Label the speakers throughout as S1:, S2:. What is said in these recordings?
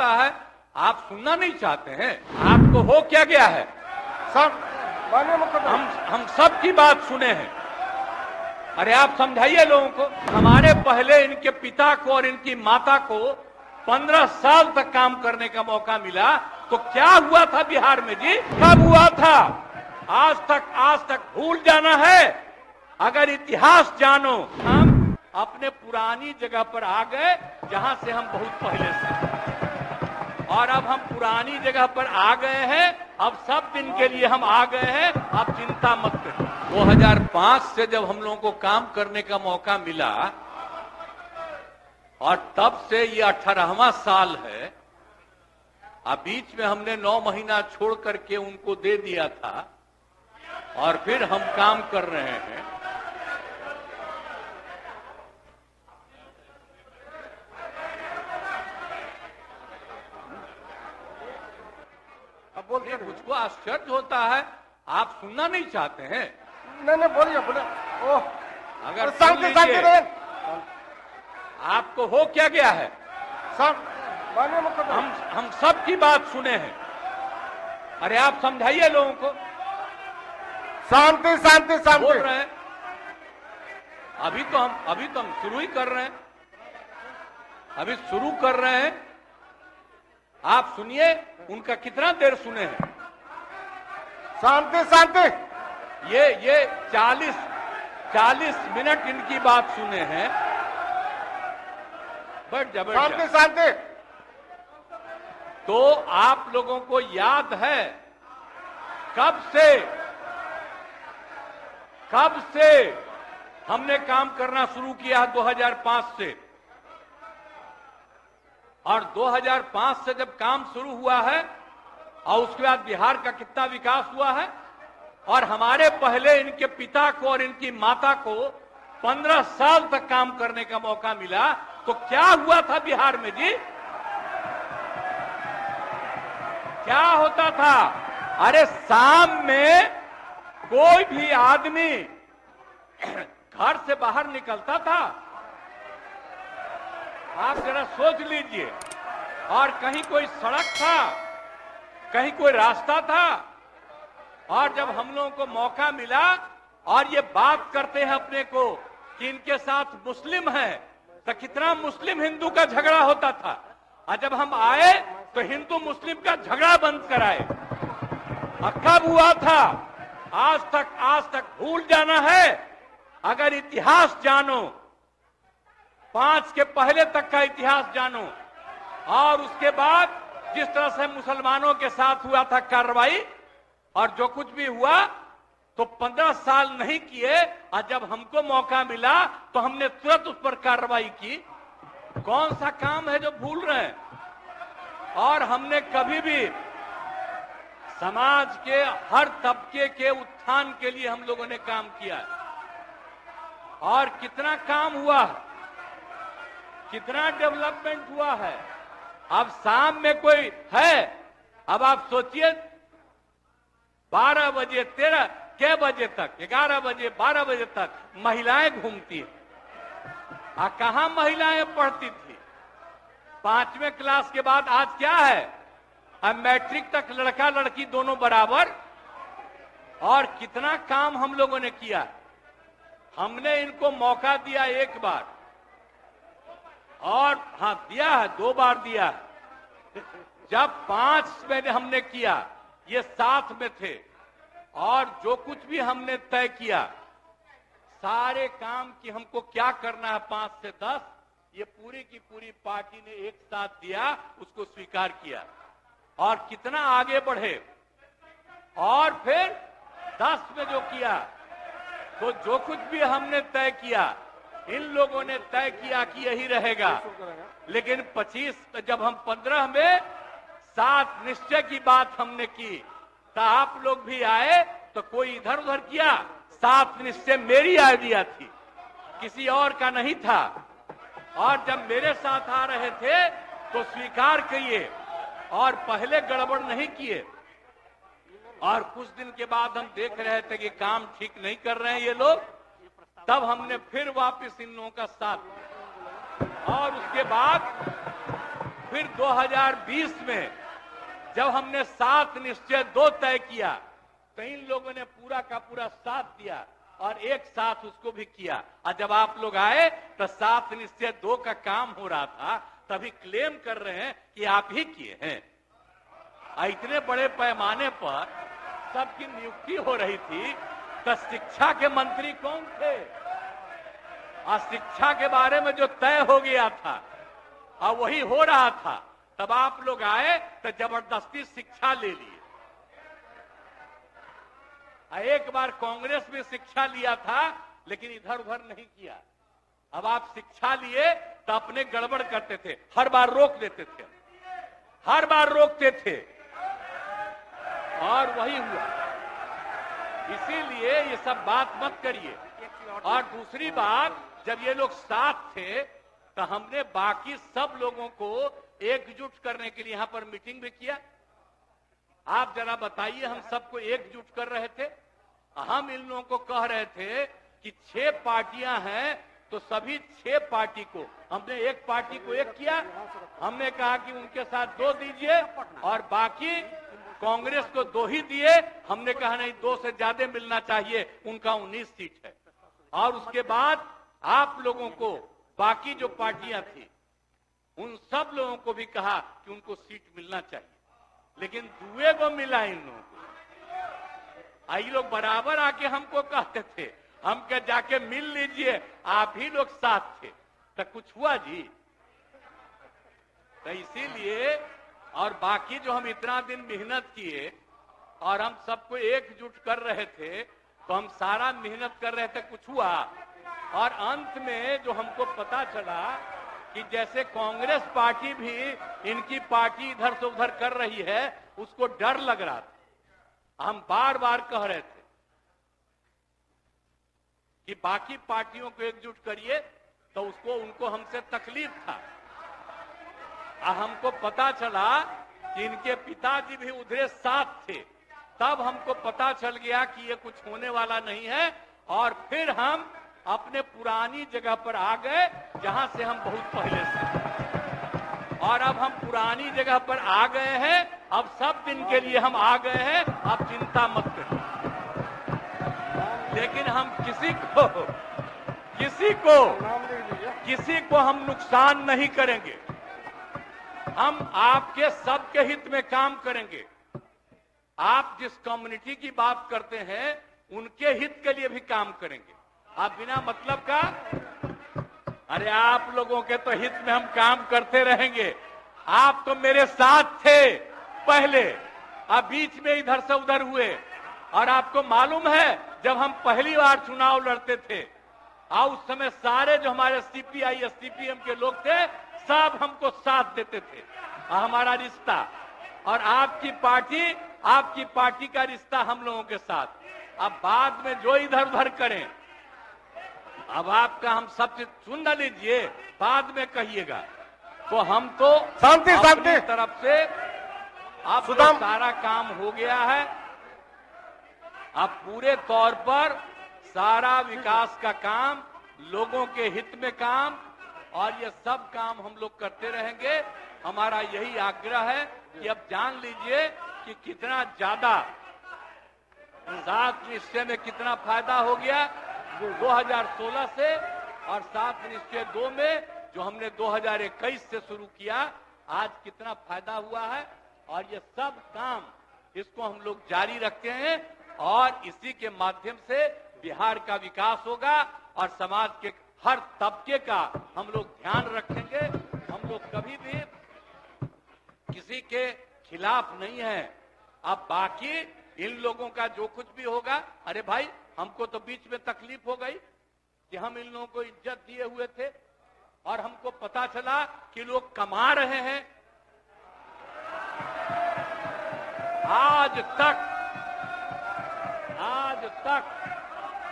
S1: रहा है, आप सुनना नहीं चाहते हैं। आपको हो क्या गया है?
S2: सब माननीय मुख्यमंत्री
S1: हम सब की बात सुने हैं। अरे आप समझाइए लोगों को। हमारे पहले इनके पिता को और इनकी माता को 15 साल तक काम करने का मौका मिला, तो क्या हुआ था बिहार में जी? कब हुआ था? आज तक भूल जाना है। अगर इतिहास जानो, हम अपने पुरानी जगह पर आ गए जहां से हम बहुत पहले से, और अब हम पुरानी जगह पर आ गए हैं। अब सब दिन के लिए हम आ गए हैं, आप चिंता मत करें। 2005 से जब हम लोगों को काम करने का मौका मिला और तब से ये 18वां साल है। अब बीच में हमने 9 महीना छोड़ करके उनको दे दिया था और फिर हम काम कर रहे हैं। अब बोलिए, मुझको आश्चर्य होता है, आप सुनना नहीं चाहते हैं।
S2: नहीं बोलिए बोले। ओह,
S1: अगर
S2: शांति शांति रहे।
S1: आपको हो क्या गया है?
S2: सब माननीय मुख्यमंत्री
S1: हम सब की बात सुने हैं। अरे आप समझाइए लोगों को।
S2: शांति शांति
S1: बोल
S2: शांति।
S1: रहे हैं। अभी तो हम शुरू ही कर रहे हैं। अभी शुरू कर रहे हैं। आप सुनिए, उनका कितना देर सुने हैं।
S2: शांति शांति।
S1: ये 40 मिनट इनकी बात सुने हैं। बट
S2: शांति
S1: जबरदस्त।
S2: शांति।
S1: तो आप लोगों को याद है कब से हमने काम करना शुरू किया? 2005 से। और 2005 से जब काम शुरू हुआ है और उसके बाद बिहार का कितना विकास हुआ है, और हमारे पहले इनके पिता को और इनकी माता को 15 साल तक काम करने का मौका मिला, तो क्या हुआ था बिहार में जी? क्या होता था? अरे शाम में कोई भी आदमी घर से बाहर निकलता था, आप जरा सोच लीजिए, और कहीं कोई सड़क था, कहीं कोई रास्ता था, और जब हम लोगों को मौका मिला और ये बात करते हैं अपने को कि इनके साथ मुस्लिम है, तो कितना मुस्लिम हिंदू का झगड़ा होता था। और जब हम आए तो हिंदू मुस्लिम का झगड़ा बंद कराए। कब हुआ था? आज तक भूल जाना है। अगर इतिहास जानो, 5 के पहले तक का इतिहास जानो, और उसके बाद जिस तरह से मुसलमानों के साथ हुआ था कार्रवाई, और जो कुछ भी हुआ, तो 15 साल नहीं किए, और जब हमको मौका मिला तो हमने तुरंत उस पर कार्रवाई की। कौन सा काम है जो भूल रहे हैं? और हमने कभी भी समाज के हर तबके के उत्थान के लिए हम लोगों ने काम किया। और कितना काम हुआ, कितना डेवलपमेंट हुआ है। अब शाम में कोई है, अब आप सोचिए 12 बजे 13 के बजे तक, 11 बजे 12 बजे तक महिलाएं घूमती है। कहां महिलाएं पढ़ती थी? 5वें क्लास के बाद आज क्या है? अब मैट्रिक तक लड़का लड़की दोनों बराबर। और कितना काम हम लोगों ने किया। हमने इनको मौका दिया एक बार, और हाँ दिया है, 2 बार दिया है। जब 5 में हमने किया, ये 7 में थे, और जो कुछ भी हमने तय किया, सारे काम की हमको क्या करना है 5 से 10, ये पूरी की पूरी पार्टी ने एक साथ दिया, उसको स्वीकार किया, और कितना आगे बढ़े। और फिर 10 में जो किया, तो जो कुछ भी हमने तय किया, इन लोगों ने तय किया कि यही रहेगा। लेकिन 25 जब हम 15 में 7 निश्चय की बात हमने की, तो आप लोग भी आए, तो कोई इधर उधर किया। 7 निश्चय मेरी आइडिया थी, किसी और का नहीं था। और जब मेरे साथ आ रहे थे तो स्वीकार किए, और पहले गड़बड़ नहीं किए। और कुछ दिन के बाद हम देख रहे थे कि काम ठीक नहीं कर रहे हैं ये लोग, तब हमने फिर वापस इन लोगों का साथ, और उसके बाद फिर फिर 2020 में जब हमने 7 निश्चय 2 तय किया तो इन लोगों ने पूरा का पूरा साथ दिया और एक साथ उसको भी किया। और जब आप लोग आए तो 7 निश्चय 2 का काम हो रहा था, तभी क्लेम कर रहे हैं कि आप ही किए हैं। इतने बड़े पैमाने पर सबकी नियुक्ति हो रही थी, तो शिक्षा के मंत्री कौन थे? और शिक्षा के बारे में जो तय हो गया था और वही हो रहा था, तब आप लोग आए तो जबरदस्ती शिक्षा ले लिए। एक बार कांग्रेस में शिक्षा लिया था, लेकिन इधर उधर नहीं किया। अब आप शिक्षा लिए तो अपने गड़बड़ करते थे, हर बार रोक देते थे, हर बार रोकते थे, और वही हुआ। इसीलिए ये सब बात मत करिए। और दूसरी बात, जब ये लोग साथ थे तो हमने बाकी सब लोगों को एकजुट करने के लिए यहां पर मीटिंग भी किया। आप जरा बताइए, हम सबको एकजुट कर रहे थे। हम इन लोगों को कह रहे थे कि 6 पार्टियां हैं तो सभी 6 पार्टी को, हमने एक पार्टी को एक किया। हमने कहा कि उनके साथ 2 दीजिए और बाकी कांग्रेस को 2 ही दिए। हमने कहा नहीं, 2 से ज्यादा मिलना चाहिए, उनका 19 सीट है। और उसके बाद आप लोगों को बाकी जो पार्टियां थी उन सब लोगों को भी कहा कि उनको सीट मिलना चाहिए, लेकिन दुए को मिला इन लोगों को। ये लोग बराबर आके हमको कहते थे, हम क्या जाके मिल लीजिए, आप ही लोग साथ थे, तो कुछ हुआ जी? तो इसीलिए, और बाकी जो हम इतना दिन मेहनत किए और हम सबको एकजुट कर रहे थे, तो हम सारा मेहनत कर रहे थे, कुछ हुआ? और अंत में जो हमको पता चला कि जैसे कांग्रेस पार्टी भी इनकी पार्टी इधर से उधर कर रही है, उसको डर लग रहा था। हम बार बार कह रहे थे कि बाकी पार्टियों को एकजुट करिए, तो उसको उनको हमसे तकलीफ था। हमको पता चला कि इनके पिताजी भी उधरे साथ थे, तब हमको पता चल गया कि ये कुछ होने वाला नहीं है। और फिर हम अपने पुरानी जगह पर आ गए, जहां से हम बहुत पहले से। और अब हम पुरानी जगह पर आ गए हैं, अब सब दिन के लिए हम आ गए हैं, अब चिंता मत करिए। लेकिन हम किसी को हम नुकसान नहीं करेंगे। हम आपके सबके हित में काम करेंगे। आप जिस कम्युनिटी की बात करते हैं, उनके हित के लिए भी काम करेंगे। आप बिना मतलब का, अरे आप लोगों के तो हित में हम काम करते रहेंगे। आप तो मेरे साथ थे पहले, अब बीच में इधर से उधर हुए। और आपको मालूम है, जब हम पहली बार चुनाव लड़ते थे, उस समय सारे जो हमारे सीपीआई सीपीएम के लोग थे, सब हमको साथ देते थे। हमारा रिश्ता और आपकी पार्टी का रिश्ता हम लोगों के साथ। अब बाद में जो इधर उधर करें, अब आपका हम सब चीज सुन न लीजिए, बाद में कहिएगा। तो हम तो
S2: शांति
S1: अपनी तरफ से अब तो सारा काम हो गया है। अब पूरे तौर पर सारा विकास का काम, लोगों के हित में काम, और ये सब काम हम लोग करते रहेंगे। हमारा यही आग्रह है कि अब जान लीजिए कि कितना ज्यादा 7 निश्चय में कितना फायदा हो गया 2016 से, और 7 निश्चय 2 में जो हमने 2021 से शुरू किया, आज कितना फायदा हुआ है। और ये सब काम इसको हम लोग जारी रखते हैं, और इसी के माध्यम से बिहार का विकास होगा और समाज के हर तबके का हम लोग ध्यान रखेंगे। हम लोग कभी भी किसी के खिलाफ नहीं है। अब बाकी इन लोगों का जो कुछ भी होगा, अरे भाई हमको तो बीच में तकलीफ हो गई कि हम इन लोगों को इज्जत दिए हुए थे और हमको पता चला कि लोग कमा रहे हैं। आज तक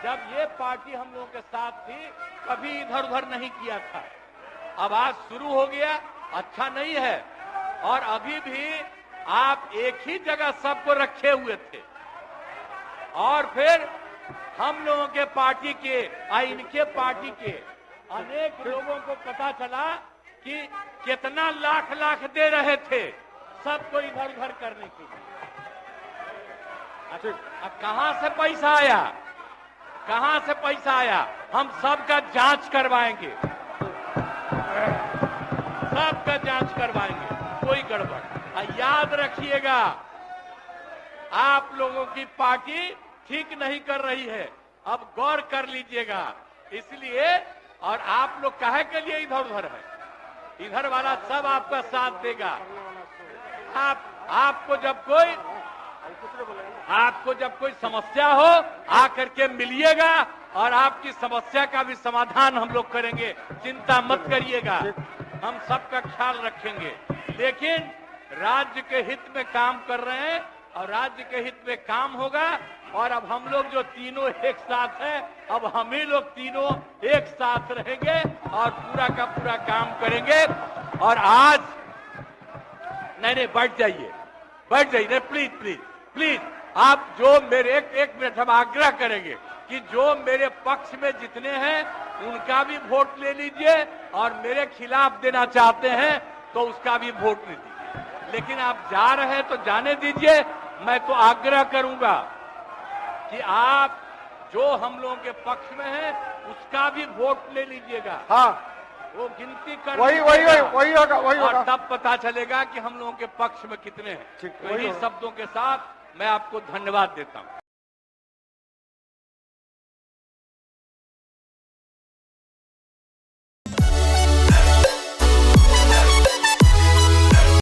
S1: जब ये पार्टी हम लोगों के साथ थी, कभी इधर उधर नहीं किया था। अब आज शुरू हो गया, अच्छा नहीं है। और अभी भी आप एक ही जगह सबको रखे हुए थे, और फिर हम लोगों के पार्टी के इनके पार्टी के अनेक लोगों को पता चला कि कितना लाख लाख दे रहे थे सबको इधर उधर करने के लिए। अब कहां से पैसा आया, कहां से पैसा आया? हम सबका जांच करवाएंगे, सबका जांच करवाएंगे, कोई गड़बड़। याद रखिएगा, आप लोगों की पार्टी ठीक नहीं कर रही है, अब गौर कर लीजिएगा। इसलिए और आप लोग काहे के लिए इधर उधर है? इधर वाला सब आपका साथ देगा। आपको जब कोई समस्या हो आकर के मिलिएगा और आपकी समस्या का भी समाधान हम लोग करेंगे, चिंता मत करिएगा, हम सबका ख्याल रखेंगे। लेकिन राज्य के हित में काम कर रहे हैं और राज्य के हित में काम होगा। और अब हम लोग जो तीनों एक साथ हैं, अब हम ही लोग तीनों एक साथ रहेंगे और पूरा का पूरा काम करेंगे। और आज नहीं बैठ जाइए, बैठ जाइए, नहीं प्लीज प्लीज प्लीज, आप जो मेरे एक मिनट हम आग्रह करेंगे कि जो मेरे पक्ष में जितने हैं उनका भी वोट ले लीजिए और मेरे खिलाफ देना चाहते हैं तो उसका भी वोट ले दीजिए। लेकिन आप जा रहे हैं तो जाने दीजिए। मैं तो आग्रह करूंगा कि आप जो हम लोगों के पक्ष में हैं उसका भी वोट ले लीजिएगा।
S2: हाँ,
S1: वो गिनती कर
S2: वही होगा।
S1: और तब पता चलेगा कि हम लोगों के पक्ष में कितने हैं।
S2: ठीक,
S1: तो इन्हीं शब्दों के साथ मैं आपको धन्यवाद देता हूं।